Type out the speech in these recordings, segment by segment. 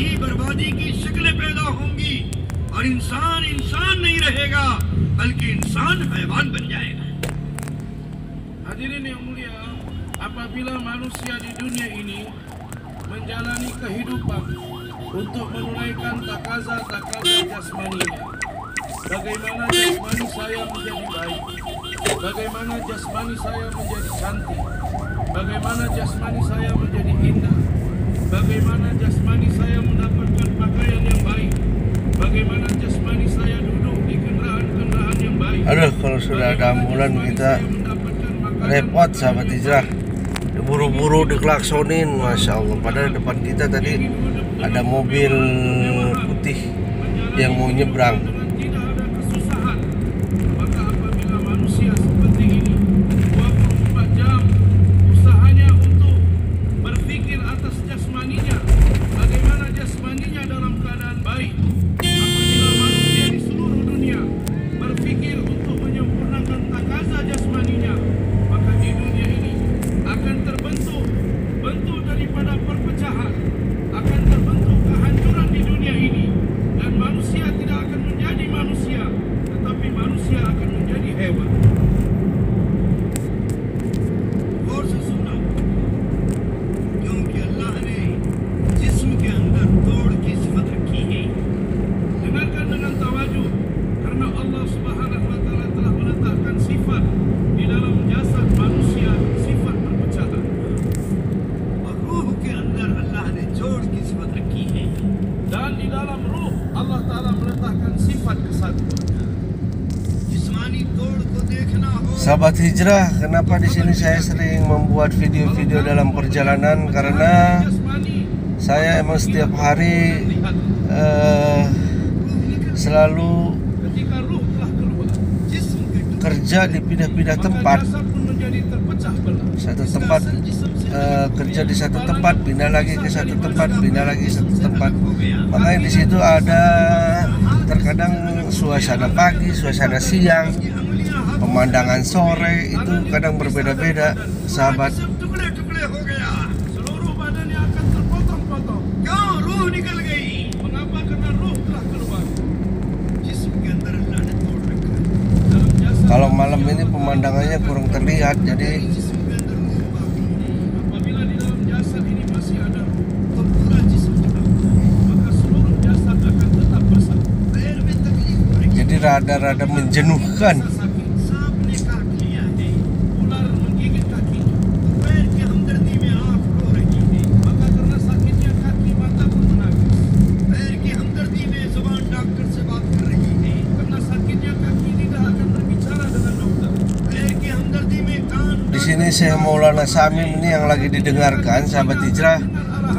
ही बर्बादी की शक्लें पैदा होंगी और इंसान इंसान नहीं रहेगा, बल्कि इंसान हैवान बन जाएगा. Hadirin yang mulia, apabila manusia di dunia ini menjalani kehidupan untuk menunaikan takaza-takaza jasmaninya, bagaimana jasmani saya menjadi baik, bagaimana jasmani saya menjadi cantik, bagaimana jasmani saya menjadi indah, bagaimana jasmani saya mendapatkan pakaian yang baik, bagaimana jasmani saya duduk di kendaraan-kendaraan yang baik. Aduh, kalau sudah ada ambulan kita repot sahabat hijrah, buru-buru diklaksonin, masya Allah. Padahal depan kita tadi ada mobil putih yang mau nyebrang. Tidak ada kesusahan. Maka apabila manusia seperti ini 24 jam usahanya untuk berpikir atas jasmaninya, bagaimana jasmaninya dalam keadaan baik. Apabila manusia di seluruh dunia berpikir untuk menyempurnakan takaza jasmaninya, maka di dunia ini akan terbentuk bentuk daripada perpecahan, akan terbentuk kehancuran di dunia ini, dan manusia tidak akan menjadi manusia, tetapi manusia akan menjadi hewan. और से सुनो, क्योंकि अल्लाह ने जिस्म के अंदर तोड़ की सिफत रखी है. Dengarkan dengan tawajuh, karena Allah Subhanahu wa taala telah meletakkan sifat di dalam jasad manusia, sifat perpecahan. और रूह के अंदर अल्लाह ने जोड़ की सिफत रखी है. Dan di dalam ruh Allah taala meletakkan sifat kesatuan. जिस्मानी तोड़ को देखना हो Sahabat hijrah, kenapa di sini saya sering membuat video-video dalam perjalanan? Karena Jasmani saya emang setiap hari selalu ketika ruh telah keluar, जिस्म के टुकड़े kerja di pindah-pindah maka tempat. jasad pun menjadi terpecah belah. Satu tempat kerja di satu tempat, pindah lagi ke satu tempat, pindah lagi ke satu tempat. Makanya di situ ada terkadang suasana pagi, suasana siang, pemandangan sore itu kadang berbeda-beda, sahabat. सब टुकड़े टुकड़े हो गया. Seluruh badannya akan terpotong-potong. क्यों रूह निकल गई? Mengapa? Karena ruh telah keluar. जिस्म के अंदर अल्लाह ने तोड़ रखा है. Dalam jasad Kalau malam ini pemandangannya kurang terlihat, jadi जिस्म के अंदर रूह बाकी है. apabila di dalam jasad ini masih ada ruh, तो पूरा जिस्म जुड़ा हुआ है. maka seluruh jasad akan tetap bersatu. पैर में तकलीफ हो रही है. jadi rada-rada menjenuhkan. Rasa sakit, सांप ने काट लिया है. ular menggigit kakinya, पैर की हमदर्दी में आंख रो रही है. maka karena sakitnya kaki mata pun menangis. पैर की हमदर्दी में जुबान डॉक्टर से बात कर रही है. Karena sakitnya kaki tidak akan berbicara dengan dokter. पैर की हमदर्दी में कान Di sini Syekh Maulana Samim ini yang lagi didengarkan, sahabat hijrah,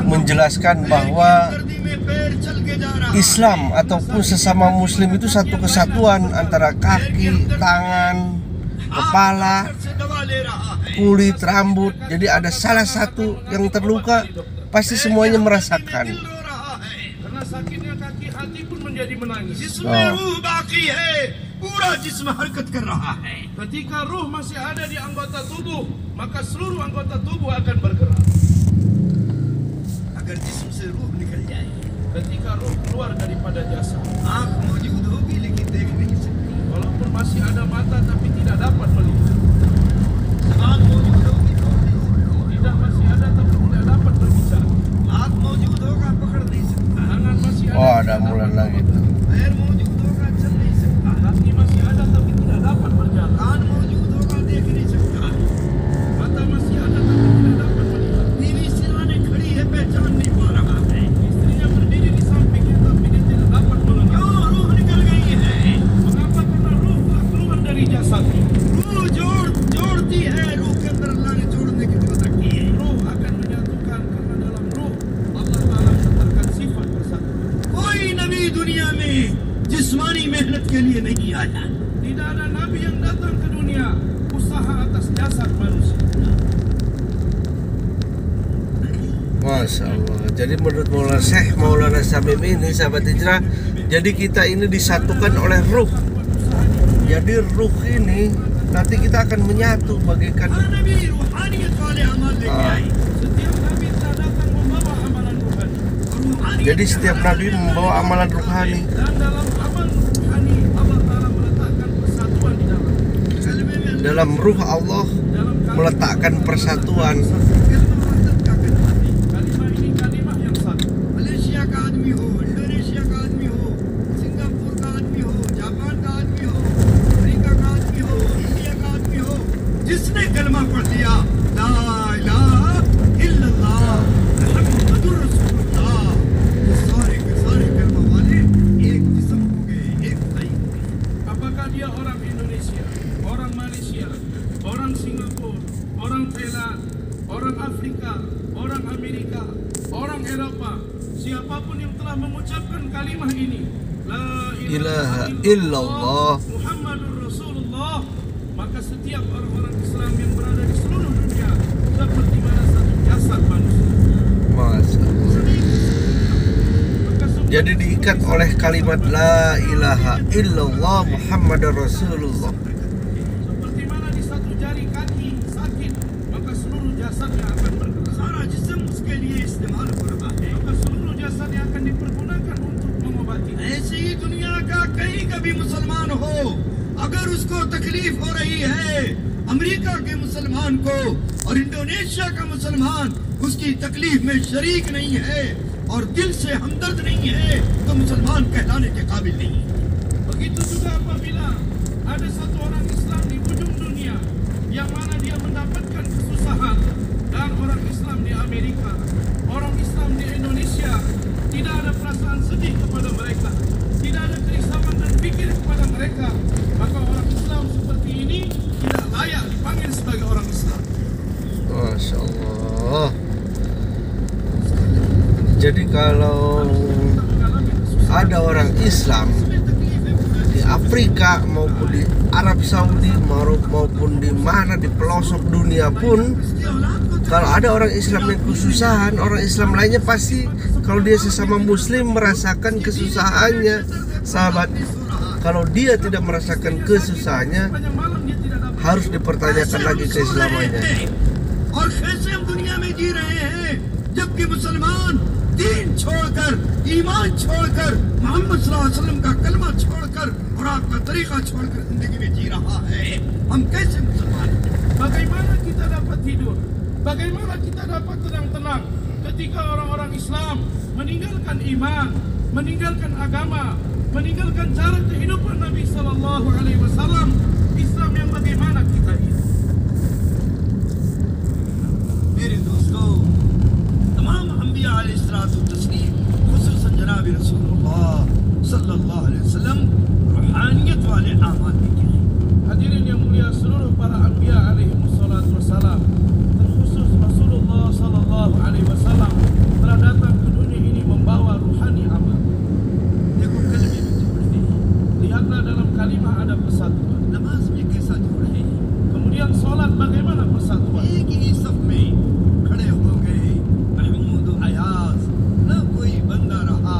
menjelaskan bahwa हमदर्दी में पैर चल के जा रहा है. Islam ataupun sesama muslim itu satu kesatuan antara kaki, tangan, kepala, से दवा ले रहा है. kulit, rambut. Jadi ada salah satu yang terluka, pasti semuanya merasakan. दिल रो रहा है. Karena sakitnya kaki, hati pun menjadi menangis. जिसमें रूह बाकी है, पूरा जिस्म हरकत कर रहा है. Ketika ruh masih ada di anggota tubuh, maka seluruh anggota tubuh akan bergerak. अगर जिस्म से रूह निकल जाए, Ketika ruh keluar daripada jasad, आंख मौजूद होगी लेकिन देख नहीं सकती. walaupun masih ada mata tapi tidak dapat melihat. जुबान मौजूद होगी तो नहीं सकती. Lidah masih ada tapi tidak dapat berbicara. हाथ मौजूद होगा पकड़ नहीं सकता. Tangan masih ada. Oh, ada mulai lagi tuh. पैर मौजूद होगा चल नहीं सकता. Kaki masih ada tapi tidak dapat berjalan. कान मौजूद होगा देख नहीं सकता. Mata masih ada tapi tidak dapat melihat. बीवी सिराने खड़ी है पहचान नहीं पा रहा है. Istrinya berdiri di sampingnya tapi dia tidak dapat mengenal. क्यों रूह निकल गई है? Mengapa? Karena ruh telah keluar dari jasadnya. रूह जोड़ती है. रूह के अंदर अल्लाह ने जोड़ने की जरूरत रखी है. Ruh akan menyatukan karena dalam ruh Allah Taala letakkan sifat persatuan. कोई नबी दुनिया में जिस्मानी मेहनत के लिए नहीं आया. Tidak ada nabi yang datang ke dunia usaha atas jasad manusia. Masya Allah. Jadi menurut Syekh Maulana Samim ini, sahabat hijrah, jadi kita ini disatukan oleh ruh. Jadi ruh ini nanti kita akan menyatu bagaikan हर नबी रूहानियत वाले अमल लेके आए. Setiap nabi telah datang membawa amalan rohani. रूह Jadi setiap nabi membawa amalan rohani. Dan dalam amal rohani Allah Ta'ala meletakkan persatuan di dalam. Dalam ruh Allah meletakkan persatuan. Kalimah ini kalimah yang satu. Malaysia का आदमी हो, इंडोनेशिया का आदमी हो, सिंगापुर का आदमी हो, जापान का आदमी हो, अमेरिका का आदमी हो, इंडिया का आदमी हो, जिसने कलमा पढ़ लिया ला इलाहा इल्लल्लाह मुहम्मदुर रसूलुल्लाह, ये सारे के सारे कलमा वाले एक जिस्म हो गए, एक भाई हो गए। Apakah dia orang Indonesia, orang Malaysia, orang Singapura, orang Thailand, orang Afrika, orang Amerika, orang Eropa, siapapun yang telah mengucapkan kalimah ini, la ilaha illallah Muhammadur Rasulullah, maka setiap orang-orang Islam yang berada di seluruh dunia seperti mana satu jasad manusia. Masya Allah. Maka semua Jadi diikat oleh kalimat la ilaha illallah Muhammadar Rasulullah. seperti mana di satu jari kaki sakit, maka seluruh jasadnya akan bergerak. सारा जिस्म उसके लिए इस्तेमाल हो रहा है। Maka seluruh jasadnya akan dipergunakan untuk mengobati. ऐसे ही दुनिया का कहीं का भी मुसलमान हो, अगर उसको तकलीफ हो रही है, अमेरिका के मुसलमान को और इंडोनेशिया का मुसलमान उसकी तकलीफ में शरीक नहीं है और दिल से हमदर्द नहीं है, तो मुसलमान कहलाने के काबिल नहीं है। Begitu juga apabila ada satu orang Islam di ujung dunia yang mana dia mendapatkan kesusahan, dan orang Islam di Amerika, orang Islam di Indonesia tidak ada perasaan sedih kepada mereka, tidak ada kerisauan dan fikir kepada mereka, maka orang Islam seperti ini tidak layak dipanggil sebagai orang Islam. Masya Allah. Jadi kalau Kita mengalami kesusahan. ada orang Islam di Afrika maupun di Arab Saudi maupun di mana di pelosok dunia pun, kalau ada orang Islam yang kesusahan, orang Islam lainnya pasti kalau dia sesama Muslim merasakan kesusahannya, sahabat. Kalau dia tidak merasakan kesusahannya, Sepanjang malam dia tidak dapat. harus dipertanyakan lagi keislamannya. और कैसे हम दुनिया में जी रहे हैं, जबकि मुसलमान दीन छोड़कर, ईमान छोड़कर, मोहम्मद सल्लल्लाहु अलैहि वसल्लम का कलमा छोड़कर और आपका तरीका छोड़कर जिंदगी में जी रहा है। हम कैसे मुसलमान हैं? Bagaimana kita dapat tidur? Bagaimana kita dapat tenang-tenang ketika orang-orang Islam meninggalkan iman, meninggalkan agama, meninggalkan cara kehidupan Nabi Sallallahu Alaihi Wasallam? Islam yang bagaimana kita ini? मेरे दोस्तों, तमाम अंबिया अलैहिस्सलातु तस्लीम, खुसूसन जनाब रसूलुल्लाह सल्लल्लाहु अलैहि वसल्लम रूहानियत वाले आमाल लेके हैं। Hadirin yang mulia, seluruh para anbiya alaihi wassalatu wassalam, terkhusus Rasulullah Sallallahu Alaihi Wasallam telah datang ke dunia ini membawa ruhani amal. देखो कलमे में जोड़ है, Lihatlah dalam kalimah ada persatuan. नमाज में कैसा जोड़ है। Kemudian solat bagaimana persatuan? एक ही सफ में खड़े हो गए महमूद अयाज, ना कोई बंदा रहा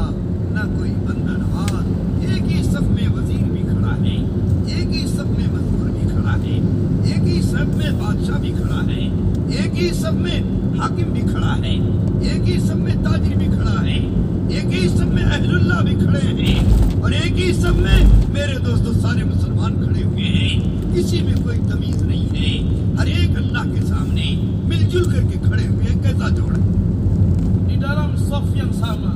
ना कोई बंदा नवाज। एक ही सफ में वजीर भी खड़ा है, एक ही सफ में मजदूर भी खड़ा है, एक ही सफ में बादशाह भी खड़ा है, एक ही सफ में हाकिम भी खड़ा है, एक ही सफ में ताजिर भी खड़ा है, एक ही सफ में अहलुल्लाह भी खड़े हैं और एक ही सफ में मेरे दोस्तों सारे मुसलमान खड़े हुए हैं। किसी में कोई तमीज नहीं है, हर एक अल्लाह के सामने मिलजुल करके खड़े हुए हैं। कैसा जोड़ है? Di dalam saf yang sama,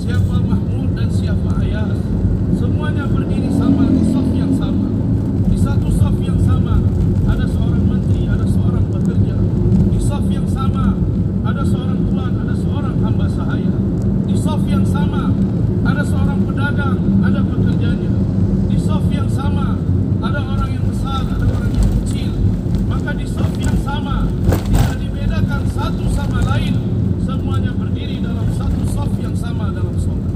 siapa Mahmud dan siapa Ayas, semuanya berdiri sama di saf yang sama. Di satu saf yang sama ada seorang menteri, ada seorang pekerja. Di saf yang sama ada seorang tuan, ada seorang hamba sahaya. Di saf yang sama ada seorang pedagang, ada pekerjanya. Di saf yang sama ada orang yang besar, ada orang yang kecil. Maka di saf yang sama tidak dibedakan satu sama lain, semuanya berdiri dalam satu saf yang sama dalam solat.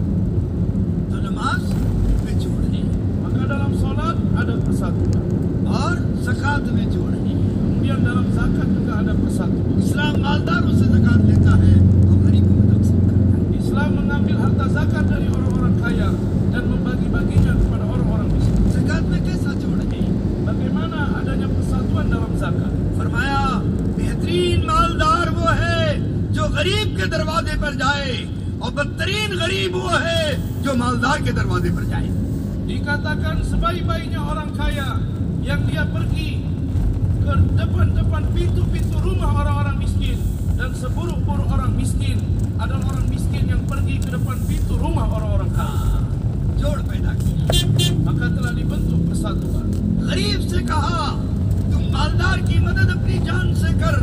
तो नमाज में जोड़ है Maka dalam solat ada persatuan. और ज़कात में जोड़ है। Kemudian dalam zakat juga ada persatuan. इस्लाम मालदारों से ज़कात लेता है और गरीबों में तकसीम करता है। Islam mengambil harta zakat dari orang-orang kaya dan membagi-baginya kepada orang-orang miskin. ज़कात में कैसा जोड़ है? Bagaimana adanya persatuan dalam zakat? फरमाया बेहतरीन मालदार वो है जो गरीब के दरवाजे पर जाए और बदतरीन गरीब वो है जो मालदार के दरवाजे पर जाए। Dikatakan sebaik-baiknya orang kaya yang dia pergi ke depan-depan pintu-pintu rumah orang-orang miskin, dan seburuk-buruk orang miskin adalah orang miskin yang pergi ke depan pintu rumah orang-orang kaya. जोड़ पैदा किया। Maka telah dibentuk persatuan. गरीब से कहा तुम मालदार की मदद अपनी जान से कर,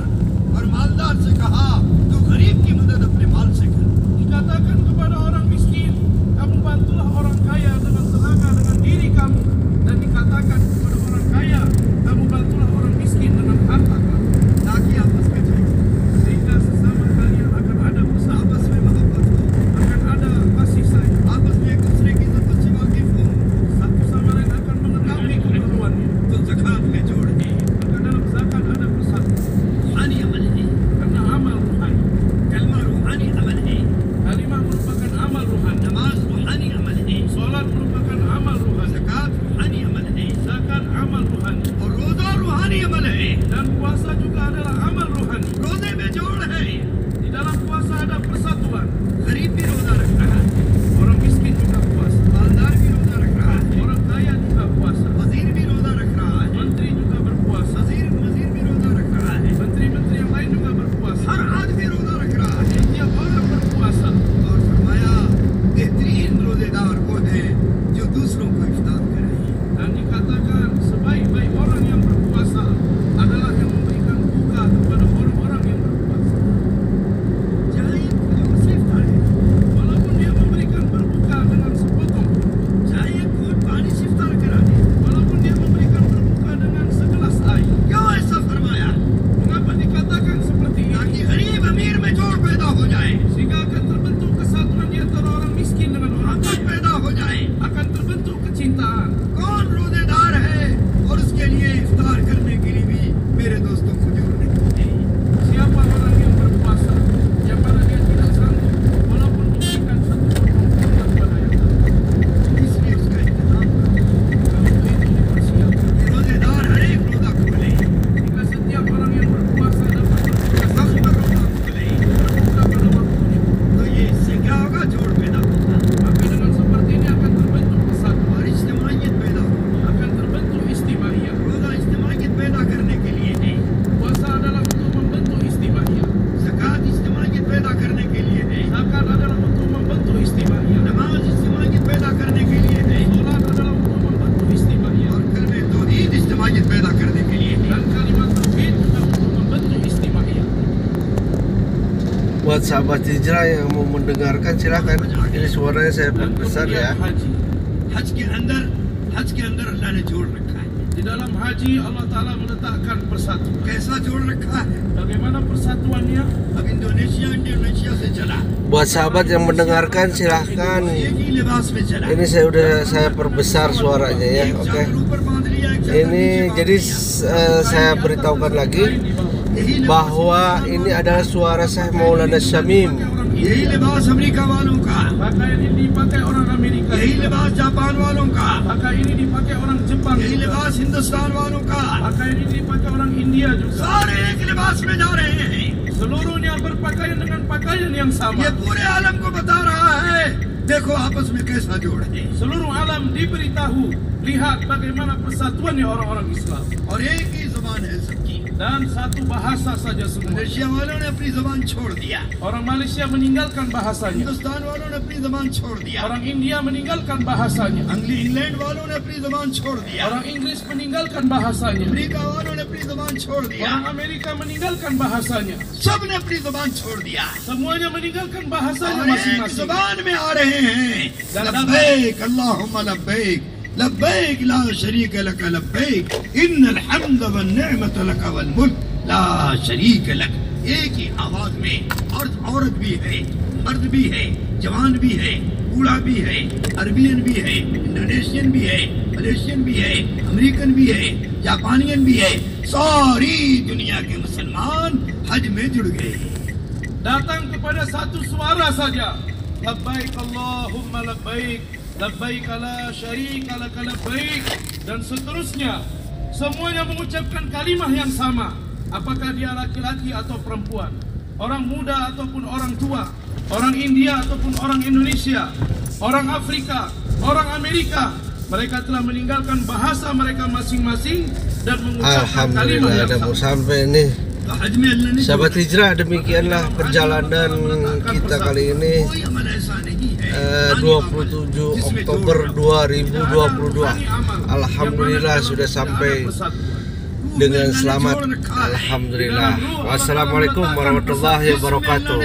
और मालदार से कहा तू गरीब की मदद अपने माल से कर। Dikatakan kepada orang miskin, kamu bantulah orang kaya dengan tenaga, dengan diri kamu. Dan dikatakan kepada orang kaya, kamu bantulah orang miskin dengan harta kamu. ताकि आपस में जाए, Sehingga sesama kalian akan ada persatuan, आपस में मोहब्बत हो, akan ada kasih sayang, आपस में एक दूसरे की जरूरत से वाकिफ हो। satu sama lain akan mengetahui keperluannya. तो ज़कात में जोड़ है, Maka dalam zakat ada persatuan, रूहानी अमल है, karena amal ruhani. कलमा रूहानी अमल है, Kalimah merupakan amal ruhani, नमाज रूहानी अमल है, solat merupakan amal ruhani, ज़कात रूहानी अमल है, zakat amal ruhani, और रोज़ा रूहानी अमल है। dan puasa juga adalah amal ruhani. रोज़े में जोड़ है, Di dalam puasa ada persatuan. गरीब भी रोज़ा रख रहा है, Orang miskin juga puasa, मालदार भी रोज़ा रख रहा है, orang kaya juga puasa, वजीर भी रोज़ा रख रहा है, menteri juga berpuasa, वजीर भी रोज़ा रख रहा है, menteri-menteri yang lain juga berpuasa. हर आदमी रोज़ा रख रहा है। Setiap orang berpuasa. और फरमाया बेहतरीन रोज़ेदार वो है जो दूसरों को इफ्तार करे। Dan dikatakan sebaik-baik orang yang berpuasa adalah yang memberikan buka kepada orang-orang yang berpuasa. चाहे जो उसे इफ्तार है, Walaupun dia memberikan berbuka dengan sepotong, चाहे कोई पानी से इफ्तार करा दे, walaupun dia memberikan berbuka dengan segelas air. क्यों ऐसा फरमाया? Mengapa dikatakan seperti ताकि ini? गरीब अमीर में जोड़ पैदा हो जाए, Sehingga akan terbentuk kesatuan di antara orang miskin dengan orang मोहब्बत kaya. पैदा हो जाए। Akan terbentuk kecintaan. कौन रोज़ेदार है और उसके लिए इफ्तार करने के लिए भी मेरे दोस्तों को जोड़ने चाहिए। Siapa orang yang berpuasa, yang mana dia tidak sanggup walaupun memberikan satu potong kurma kepada yang lain. इसलिए उसका इंतजाम करो Kalau itu dipersiapkan, कि रोज़ेदार हर एक रोज़ा खोले, sehingga setiap orang yang berpuasa dapat berbuka वक्त पर रोज़ा खोले, berbuka pada waktunya. तो ये इससे क्या होगा? जोड़ पैदा होगा Maka dengan seperti ini akan terbentuk kesatuan, और इज्तिमाइयत पैदा होगी। akan terbentuk istimaiyah. रोज़ा इज्तिमाइयत पैदा करने के लिए है, Puasa adalah untuk membentuk istimaiyah. ज़कात इज्तिमाइयत पैदा करने के लिए है, Zakat adalah untuk membentuk istimaiyah. नमाज इज्तिमाइयत पैदा करने के लिए है, Solat adalah untuk membentuk istimaiyah. और कलमे तौहीद इज्तिमाइयत पैदा करने के लिए है। Dan kalimat tauhid juga untuk membentuk istimaiyah. Buat sahabat hijrah yang mau mendengarkan silakan. Ini suaranya saya Dan perbesar kemudian ya. haji. हज के अंदर अल्लाह ने जोड़ रखा है। Di dalam haji Allah Ta'ala meletakkan persatuan. कैसा जोड़ रखा है? Bagaimana persatuannya? अब इंडोनेशिया से चला, Buat sahabat yang mendengarkan silahkan. एक ही लिबास में चला, Ini saya perbesar suaranya ya. एक Oke. चादर ऊपर बांध लिया, एक चादर Ini नीचे jadi बांध लिया। saya beritahukan lagi Lain di bawah. यही लिबास bahwa ini adalah suara Syekh Maulana Syamim. यही लिबास अमेरिका वालों का, Pakaian ini dipakai orang Amerika. यही लिबास जापान वालों का, Pakaian ini dipakai orang Jepang. यही juga. लिबास हिंदुस्तान वालों का, Pakaian ini dipakai orang India juga. सारे एक लिबास में जा रहे हैं। Seluruhnya berpakaian dengan pakaian yang ये sama. पूरे आलम को बता रहा है, देखो आपस में कैसा जोड़ है। Seluruh alam diberitahu, lihat bagaimana persatuannya orang-orang Islam. और एक ही जुबान है सबकी। Dan satu bahasa saja semua. Malaysia वालों ने अपनी जुबान छोड़ दिया, Orang Malaysia meninggalkan bahasanya. Hindustan वालों ने अपनी जुबान छोड़ दिया, Orang India meninggalkan bahasanya. England वालों ने अपनी जुबान छोड़ दिया, Orang Inggris meninggalkan bahasanya. America वालों ने अपनी जुबान छोड़ दिया, Orang Amerika meninggalkan bahasanya. सब ने अपनी जुबान छोड़ दिया Semuanya meninggalkan bahasanya और एक masing-masing. जुबान में आ रहे हैं। लब्बैक अल्लाहुम्मा लब्बैक लब्बैक ला शरीक लक लब्बैक इन्नल हम्द वन निअमत लक वल मुल्क ला शरीक लक। एक ही आवाज में औरत भी है, मर्द भी है, जवान भी है, बूढ़ा भी है, अरबियन भी है, इंडोनेशियन भी है, मलेशियन भी है, अमेरिकन भी है, जापानियन भी है। सारी दुनिया के मुसलमान हज में जुड़ गए। Datang kepada satu suara saja. Labbaik Allahumma labbaik, labbaik la syarika lak labbaik, dan seterusnya. Semuanya mengucapkan kalimah yang sama. Apakah dia laki-laki atau perempuan, orang muda ataupun orang tua, orang India ataupun orang Indonesia, orang Afrika, orang Amerika, mereka telah meninggalkan bahasa mereka masing-masing dan mengucapkan kalimat Alhamdulillah yang ada mau sama. sampai nih. Sahabat hijrah, demikianlah perjalanan kita kali ini 27 Oktober 2022. Alhamdulillah sudah sampai dengan selamat. Alhamdulillah. Wassalamualaikum warahmatullahi wabarakatuh.